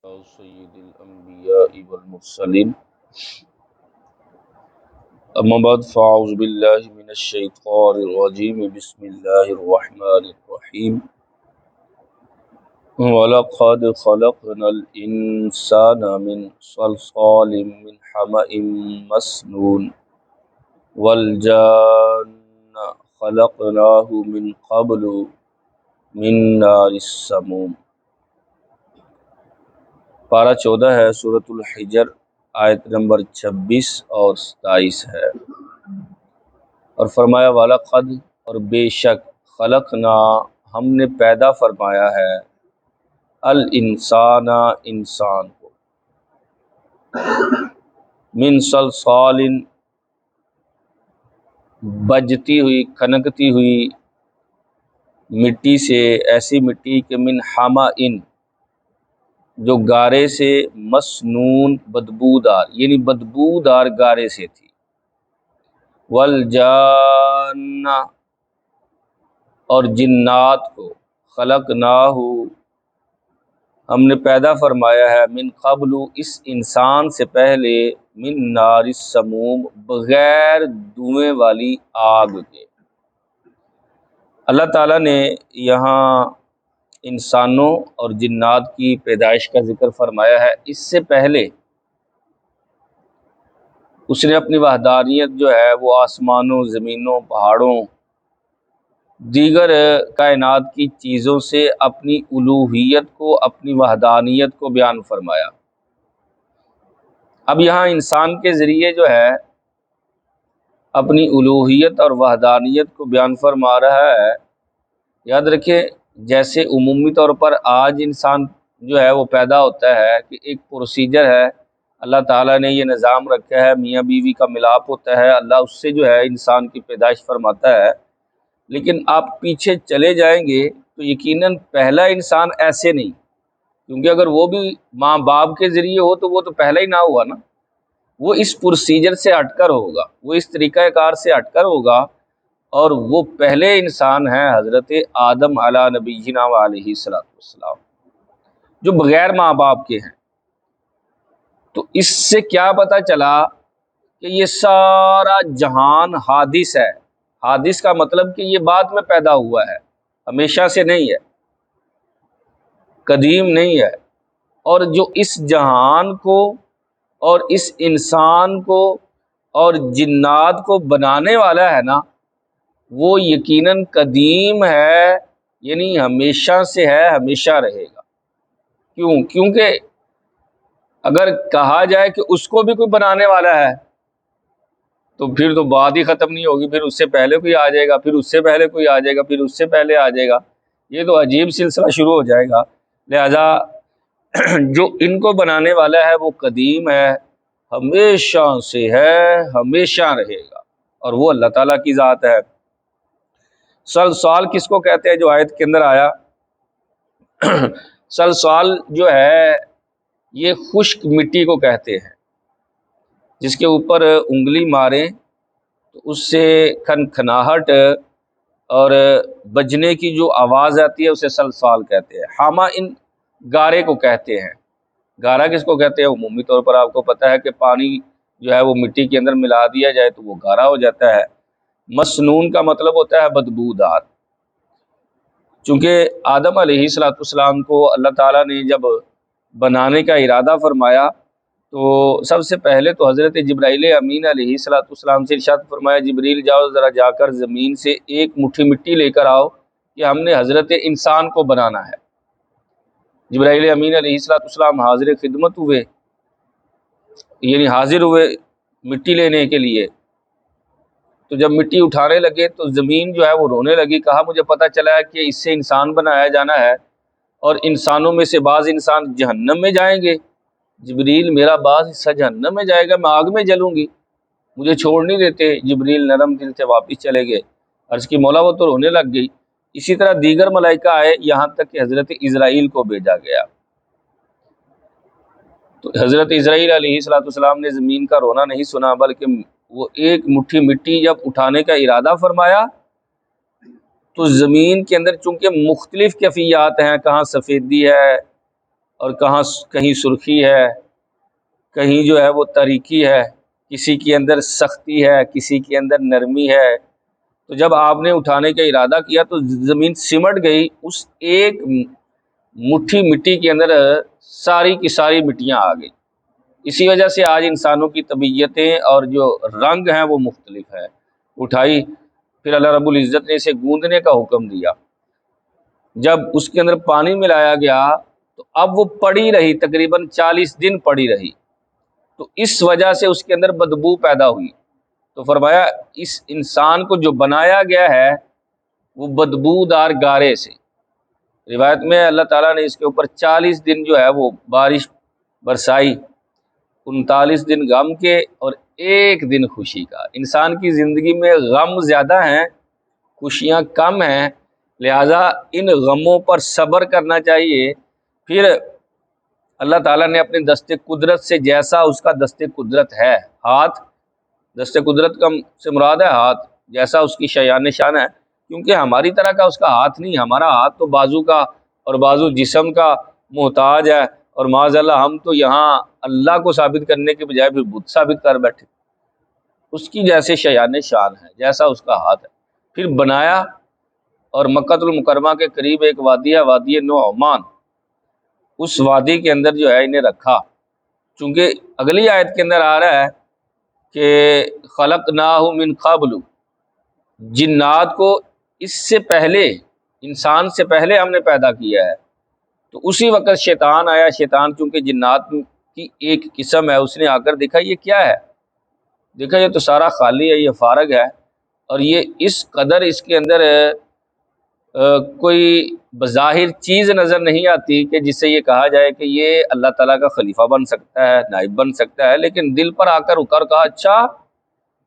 سید الانبیاء والمرسلین اما بعد فاعوذ باللہ من الشیطان الرجیم بسم اللہ الرحمن الرحیم وَلَقَدْ خَلَقْنَا الْإِنسَانَ مِنْ صَلْصَالٍ مِنْ حَمَإٍ مَسْنُونٍ وَالْجَانَّ خَلَقْنَاهُ مِنْ قَبْلُ مِنْ نَارِ السَّمُومِ۔ پارہ 14 ہے، سورۃ الحجر، آیت نمبر 26 اور 27 ہے۔ اور فرمایا وَلَقَدْ، اور بے شک، خلقنا، ہم نے پیدا فرمایا ہے، الانسان، انسان کو، من صلصال، بجتی ہوئی کھنکتی ہوئی مٹی سے، ایسی مٹی کہ من حمأ، جو گارے سے، مسنون، بدبودار، یعنی بدبودار گارے سے تھی، والجان، اور جنات کو، خلقناہ، ہم نے پیدا فرمایا ہے، من قبل، اس انسان سے پہلے، من نار السموم، بغیر دھوئیں والی آگ کے۔ اللہ تعالیٰ نے یہاں انسانوں اور جنات کی پیدائش کا ذکر فرمایا ہے۔ اس سے پہلے اس نے اپنی وحدانیت جو ہے وہ آسمانوں، زمینوں، پہاڑوں، دیگر کائنات کی چیزوں سے اپنی الوہیت کو، اپنی وحدانیت کو بیان فرمایا۔ اب یہاں انسان کے ذریعے جو ہے اپنی الوہیت اور وحدانیت کو بیان فرما رہا ہے۔ یاد رکھیں، جیسے عمومی طور پر آج انسان جو ہے وہ پیدا ہوتا ہے کہ ایک پروسیجر ہے، اللہ تعالیٰ نے یہ نظام رکھا ہے، میاں بیوی کا ملاپ ہوتا ہے، اللہ اس سے جو ہے انسان کی پیدائش فرماتا ہے۔ لیکن آپ پیچھے چلے جائیں گے تو یقیناً پہلا انسان ایسے نہیں، کیونکہ اگر وہ بھی ماں باپ کے ذریعے ہو تو وہ تو پہلا ہی نہ ہوا نا، وہ اس پروسیجر سے ہٹ کر ہوگا، وہ اس طریقہ کار سے ہٹ کر ہوگا، اور وہ پہلے انسان ہیں حضرت آدم علیہ نبینا وعلیہ السلام، جو بغیر ماں باپ کے ہیں۔ تو اس سے کیا پتہ چلا کہ یہ سارا جہان حادث ہے۔ حادث کا مطلب کہ یہ بعد میں پیدا ہوا ہے، ہمیشہ سے نہیں ہے، قدیم نہیں ہے۔ اور جو اس جہان کو اور اس انسان کو اور جنات کو بنانے والا ہے نا، وہ یقیناً قدیم ہے، یعنی ہمیشہ سے ہے، ہمیشہ رہے گا۔ کیوں؟ کیونکہ اگر کہا جائے کہ اس کو بھی کوئی بنانے والا ہے تو پھر تو بات ہی ختم نہیں ہوگی، پھر اس سے پہلے کوئی آ جائے گا، پھر اس سے پہلے کوئی آ جائے گا، پھر اس سے پہلے آ جائے گا، یہ تو عجیب سلسلہ شروع ہو جائے گا۔ لہذا جو ان کو بنانے والا ہے وہ قدیم ہے، ہمیشہ سے ہے، ہمیشہ رہے گا، اور وہ اللہ تعالیٰ کی ذات ہے۔ صلصال کس کو کہتے ہیں جو آیت کے اندر آیا؟ صلصال جو ہے یہ خشک مٹی کو کہتے ہیں، جس کے اوپر انگلی ماریں تو اس سے کھنکھناہٹ اور بجنے کی جو آواز آتی ہے اسے صلصال کہتے ہیں۔ حامہ ان گارے کو کہتے ہیں۔ گارا کس کو کہتے ہیں؟ عمومی طور پر آپ کو پتہ ہے کہ پانی جو ہے وہ مٹی کے اندر ملا دیا جائے تو وہ گارا ہو جاتا ہے۔ مسنون کا مطلب ہوتا ہے بدبودار۔ چونکہ آدم علیہ السلام کو اللہ تعالیٰ نے جب بنانے کا ارادہ فرمایا تو سب سے پہلے تو حضرت جبرائیل امین علیہ السلام سے ارشاد فرمایا، جبریل جاؤ ذرا جا کر زمین سے ایک مٹھی مٹی لے کر آؤ کہ ہم نے حضرت انسان کو بنانا ہے۔ جبرائیل امین علیہ السلام حاضر خدمت ہوئے، یعنی حاضر ہوئے مٹی لینے کے لیے۔ تو جب مٹی اٹھانے لگے تو زمین جو ہے وہ رونے لگی، کہا مجھے پتہ چلا ہے کہ اس سے انسان بنایا جانا ہے، اور انسانوں میں سے بعض انسان جہنم میں جائیں گے۔ جبریل میرا بعض حصہ جہنم میں جائے گا، میں آگ میں جلوں گی، مجھے چھوڑ نہیں دیتے۔ جبریل نرم دل سے واپس چلے گئے۔ عرض کی مولا وہ تو رونے لگ گئی۔ اسی طرح دیگر ملائکہ آئے، یہاں تک کہ حضرت اسرائیل کو بھیجا گیا۔ تو حضرت اسرائیل علیہ السلام نے زمین کا رونا نہیں سنا، بلکہ وہ ایک مٹھی مٹی جب اٹھانے کا ارادہ فرمایا تو زمین کے اندر چونکہ مختلف کیفیات ہیں، کہاں سفیدی ہے، اور کہیں سرخی ہے، کہیں جو ہے وہ تاریکی ہے، کسی کے اندر سختی ہے، کسی کے اندر نرمی ہے۔ تو جب آپ نے اٹھانے کا ارادہ کیا تو زمین سمٹ گئی، اس ایک مٹھی مٹی کے اندر ساری کی ساری مٹیاں آ گئی۔ اسی وجہ سے آج انسانوں کی طبیعتیں اور جو رنگ ہیں وہ مختلف ہے۔ اٹھائی، پھر اللہ رب العزت نے اسے گوندنے کا حکم دیا۔ جب اس کے اندر پانی ملایا گیا تو اب وہ پڑی رہی، تقریباً 40 دن پڑی رہی، تو اس وجہ سے اس کے اندر بدبو پیدا ہوئی۔ تو فرمایا اس انسان کو جو بنایا گیا ہے وہ بدبودار گارے سے۔ روایت میں اللہ تعالیٰ نے اس کے اوپر 40 دن جو ہے وہ بارش برسائی، 39 دن غم کے اور 1 دن خوشی کا۔ انسان کی زندگی میں غم زیادہ ہیں، خوشیاں کم ہیں، لہٰذا ان غموں پر صبر کرنا چاہیے۔ پھر اللہ تعالیٰ نے اپنے دست قدرت سے، جیسا اس کا دست قدرت ہے، ہاتھ، دست قدرت کا سے مراد ہے ہاتھ، جیسا اس کی شایان شان ہے، کیونکہ ہماری طرح کا اس کا ہاتھ نہیں، ہمارا ہاتھ تو بازو کا اور بازو جسم کا محتاج ہے، اور معاذ اللہ ہم تو یہاں اللہ کو ثابت کرنے کے بجائے پھر بت ثابت کر بیٹھے۔ اس کی جیسے شایان شان ہے، جیسا اس کا ہاتھ ہے۔ پھر بنایا اور مکۃ المکرمہ کے قریب ایک وادی ہے، وادی نعمان، اس وادی کے اندر جو ہے انہیں رکھا، چونکہ اگلی آیت کے اندر آ رہا ہے کہ خلقناہ من قبل، جنات کو اس سے پہلے، انسان سے پہلے ہم نے پیدا کیا ہے۔ تو اسی وقت شیطان آیا، شیطان چونکہ جنات کی ایک قسم ہے، اس نے آ کر دیکھا یہ کیا ہے، دیکھا یہ تو سارا خالی ہے، یہ فارغ ہے، اور یہ اس قدر اس کے اندر کوئی بظاہر چیز نظر نہیں آتی کہ جس سے یہ کہا جائے کہ یہ اللہ تعالیٰ کا خلیفہ بن سکتا ہے، نائب بن سکتا ہے، لیکن دل پر آ کر اکر کہا اچھا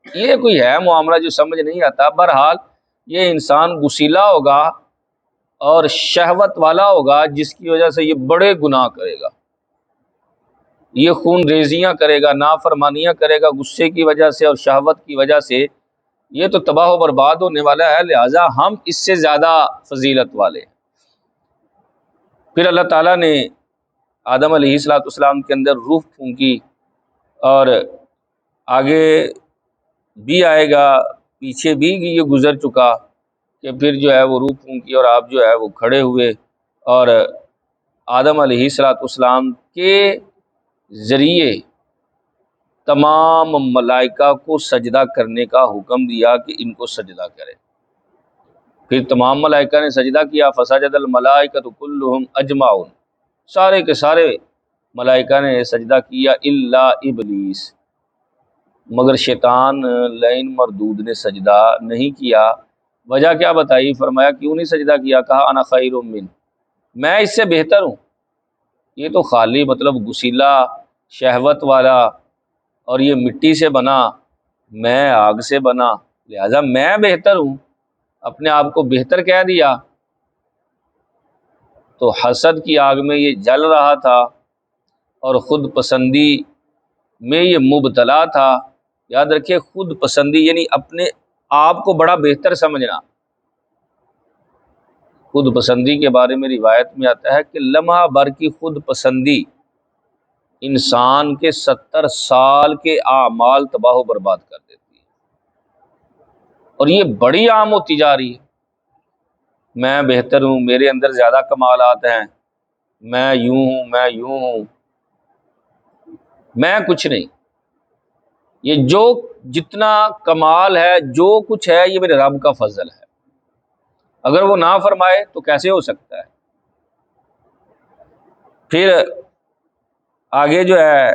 یہ کوئی ہے معاملہ جو سمجھ نہیں آتا۔ بہرحال یہ انسان گسیلا ہوگا اور شہوت والا ہوگا، جس کی وجہ سے یہ بڑے گناہ کرے گا، یہ خون ریزیاں کرے گا، نافرمانیاں کرے گا، غصے کی وجہ سے اور شہوت کی وجہ سے یہ تو تباہ و برباد ہونے والا ہے، لہٰذا ہم اس سے زیادہ فضیلت والے ہیں۔ پھر اللہ تعالیٰ نے آدم علیہ السلام کے اندر روح پھونکی، اور آگے بھی آئے گا، پیچھے بھی یہ گزر چکا کہ پھر جو ہے وہ روح پھونکی اور آپ جو ہے وہ کھڑے ہوئے، اور آدم علیہ السلام کے ذریعے تمام ملائکہ کو سجدہ کرنے کا حکم دیا کہ ان کو سجدہ کرے۔ پھر تمام ملائکہ نے سجدہ کیا، فسجد الملائکۃ کلہم اجمعون، سارے کے سارے ملائکہ نے سجدہ کیا الا ابلیس، مگر شیطان لعین مردود نے سجدہ نہیں کیا۔ وجہ کیا بتائی؟ فرمایا کیوں نہیں سجدہ کیا؟ کہا انا خیر من، میں اس سے بہتر ہوں، یہ تو خالی مطلب گسیلا، شہوت والا، اور یہ مٹی سے بنا، میں آگ سے بنا، لہذا میں بہتر ہوں، اپنے آپ کو بہتر کہہ دیا۔ تو حسد کی آگ میں یہ جل رہا تھا اور خود پسندی میں یہ مبتلا تھا۔ یاد رکھیے خود پسندی یعنی اپنے آپ کو بڑا بہتر سمجھنا۔ خود پسندی کے بارے میں روایت میں آتا ہے کہ لمحہ بھر کی خود پسندی انسان کے 70 سال کے اعمال تباہ و برباد کر دیتی ہے، اور یہ بڑی عام ہوتی جا رہی ہے۔ میں بہتر ہوں، میرے اندر زیادہ کمالات ہیں، میں یوں ہوں، میں یوں ہوں، میں کچھ نہیں، یہ جو جتنا کمال ہے، جو کچھ ہے، یہ میرے رب کا فضل ہے، اگر وہ نہ فرمائے تو کیسے ہو سکتا ہے؟ پھر آگے جو ہے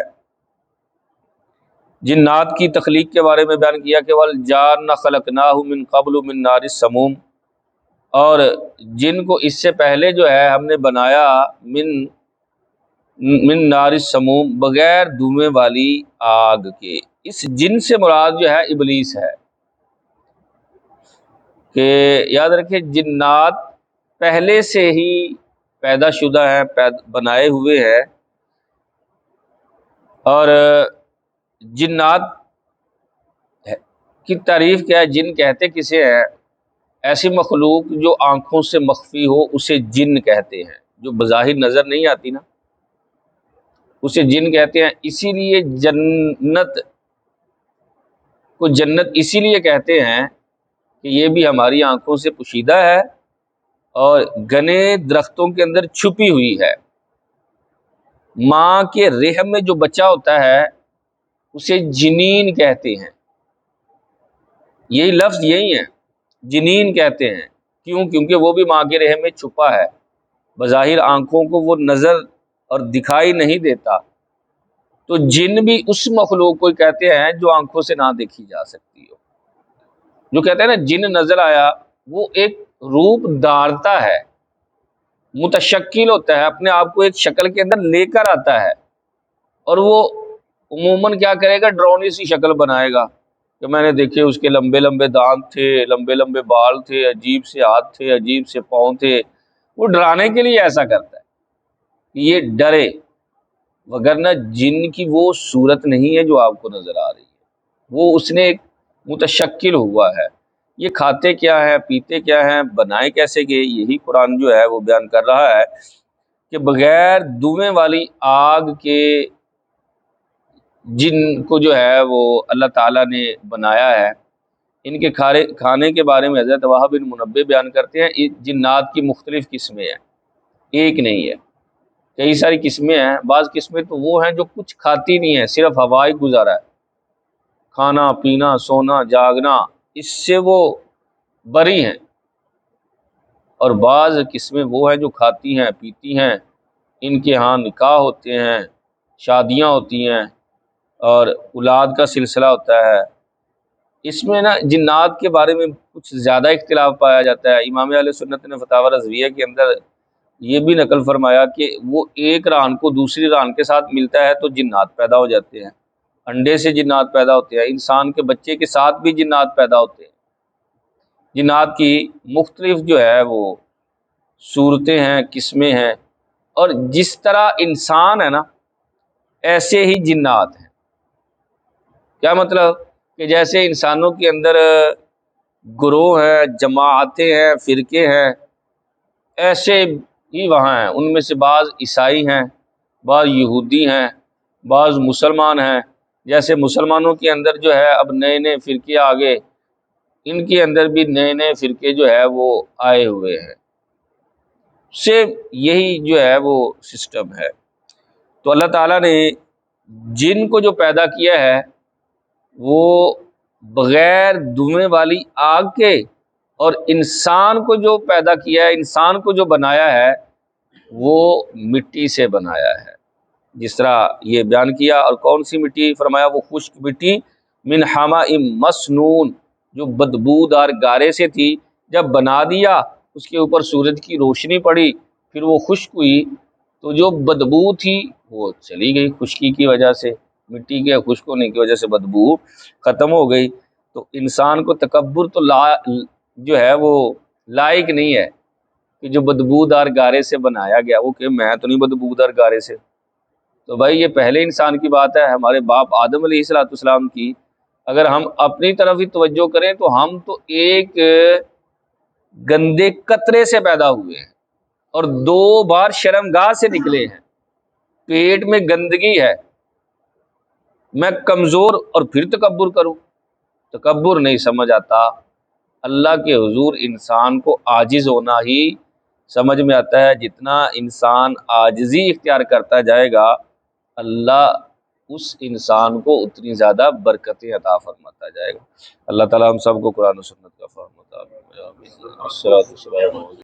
جنات کی تخلیق کے بارے میں بیان کیا کہ وَالْجَانَّ خَلَقْنَاهُ مِن قَبْلُ مِن نَارِ السَّمُومِ، اور جن کو اس سے پہلے جو ہے ہم نے بنایا من نار السموم، بغیر دھوئیں والی آگ کے۔ اس جن سے مراد جو ہے ابلیس ہے، کہ یاد رکھیں جنات پہلے سے ہی پیدا شدہ ہیں، بنائے ہوئے ہیں، اور جنات کی تعریف کیا ہے؟ جن کہتے کسے ہیں؟ ایسی مخلوق جو آنکھوں سے مخفی ہو اسے جن کہتے ہیں، جو بظاہر نظر نہیں آتی نا، اسے جن کہتے ہیں، اسی لیے جنت کو جنت اسی لیے کہتے ہیں کہ یہ بھی ہماری آنکھوں سے پوشیدہ ہے اور گھنے درختوں کے اندر چھپی ہوئی ہے۔ ماں کے رحم میں جو بچہ ہوتا ہے اسے جنین کہتے ہیں، یہی لفظ یہی ہے، جنین کہتے ہیں۔ کیوں؟ کیونکہ وہ بھی ماں کے رحم میں چھپا ہے، بظاہر آنکھوں کو وہ نظر اور دکھائی نہیں دیتا۔ تو جن بھی اس مخلوق کو کہتے ہیں جو آنکھوں سے نہ دیکھی جا سکتی ہو۔ جو کہتے ہیں نا جن نظر آیا، وہ ایک روپ دھارتا ہے، متشکل ہوتا ہے، اپنے آپ کو ایک شکل کے اندر لے کر آتا ہے، اور وہ عموماً کیا کرے گا؟ ڈرونی سی شکل بنائے گا کہ میں نے دیکھے اس کے لمبے لمبے دانت تھے، لمبے لمبے بال تھے، عجیب سے ہاتھ تھے، عجیب سے پاؤں تھے۔ وہ ڈرانے کے لیے ایسا کرتا ہے کہ یہ ڈرے، وگرنہ جن کی وہ صورت نہیں ہے جو آپ کو نظر آ رہی ہے، وہ اس نے ایک متشکل ہوا ہے۔ یہ کھاتے کیا ہے، پیتے کیا ہیں، بنائے کیسے گئے، یہی قرآن جو ہے وہ بیان کر رہا ہے کہ بغیر دھویں والی آگ کے جن کو جو ہے وہ اللہ تعالیٰ نے بنایا ہے۔ ان کے کھانے کے بارے میں حضرت وہب بن منبہ بیان کرتے ہیں، جنات کی مختلف قسمیں ہیں، ایک نہیں ہے، کئی ساری قسمیں ہیں۔ بعض قسمیں تو وہ ہیں جو کچھ کھاتی نہیں ہیں، صرف ہوا ہی گزارا ہے، کھانا پینا سونا جاگنا اس سے وہ بری ہیں، اور بعض قسمیں وہ ہیں جو کھاتی ہیں پیتی ہیں، ان کے ہاں نکاح ہوتے ہیں، شادیاں ہوتی ہیں اور اولاد کا سلسلہ ہوتا ہے۔ اس میں نا جنات کے بارے میں کچھ زیادہ اختلاف پایا جاتا ہے۔ امام اہل سنت نے فتاوی رضویہ کے اندر یہ بھی نقل فرمایا کہ وہ ایک ران کو دوسری ران کے ساتھ ملتا ہے تو جنات پیدا ہو جاتے ہیں، انڈے سے جنات پیدا ہوتے ہیں، انسان کے بچے کے ساتھ بھی جنات پیدا ہوتے ہیں۔ جنات کی مختلف جو ہے وہ صورتیں ہیں، قسمیں ہیں، اور جس طرح انسان ہے نا ایسے ہی جنات ہیں۔ کیا مطلب؟ کہ جیسے انسانوں کے اندر گروہ ہیں، جماعتیں ہیں، فرقے ہیں، ایسے ہی وہاں ہیں۔ ان میں سے بعض عیسائی ہیں، بعض یہودی ہیں، بعض مسلمان ہیں۔ جیسے مسلمانوں کے اندر جو ہے اب نئے نئے فرقے آ گئے، ان کے اندر بھی نئے نئے فرقے جو ہے وہ آئے ہوئے ہیں۔ سیم یہی جو ہے وہ سسٹم ہے۔ تو اللہ تعالیٰ نے جن کو جو پیدا کیا ہے وہ بغیر دھویں والی آگ کے، اور انسان کو جو پیدا کیا ہے، انسان کو جو بنایا ہے وہ مٹی سے بنایا ہے، جس طرح یہ بیان کیا۔ اور کون سی مٹی فرمایا؟ وہ خشک مٹی، من حماء مسنون، جو بدبودار گارے سے تھی، جب بنا دیا اس کے اوپر سورج کی روشنی پڑی پھر وہ خشک ہوئی، تو جو بدبو تھی وہ چلی گئی، خشکی کی وجہ سے، مٹی کے خشک ہونے کی وجہ سے بدبو ختم ہو گئی۔ تو انسان کو تکبر تو جو ہے وہ لائق نہیں ہے کہ جو بدبودار گارے سے بنایا گیا، وہ کہ میں تو نہیں بدبودار گارے سے۔ تو بھائی یہ پہلے انسان کی بات ہے، ہمارے باپ آدم علیہ السلام کی۔ اگر ہم اپنی طرف ہی توجہ کریں تو ہم تو ایک گندے قطرے سے پیدا ہوئے ہیں اور 2 بار شرمگاہ سے نکلے ہیں، پیٹ میں گندگی ہے، میں کمزور اور پھر تکبر کروں؟ تکبر نہیں سمجھ آتا۔ اللہ کے حضور انسان کو عاجز ہونا ہی سمجھ میں آتا ہے۔ جتنا انسان عاجزی اختیار کرتا جائے گا، اللہ اس انسان کو اتنی زیادہ برکتیں عطا فرماتا جائے گا۔ اللہ تعالیٰ ہم سب کو قرآن و سنت کا فہم عطا فرمائے۔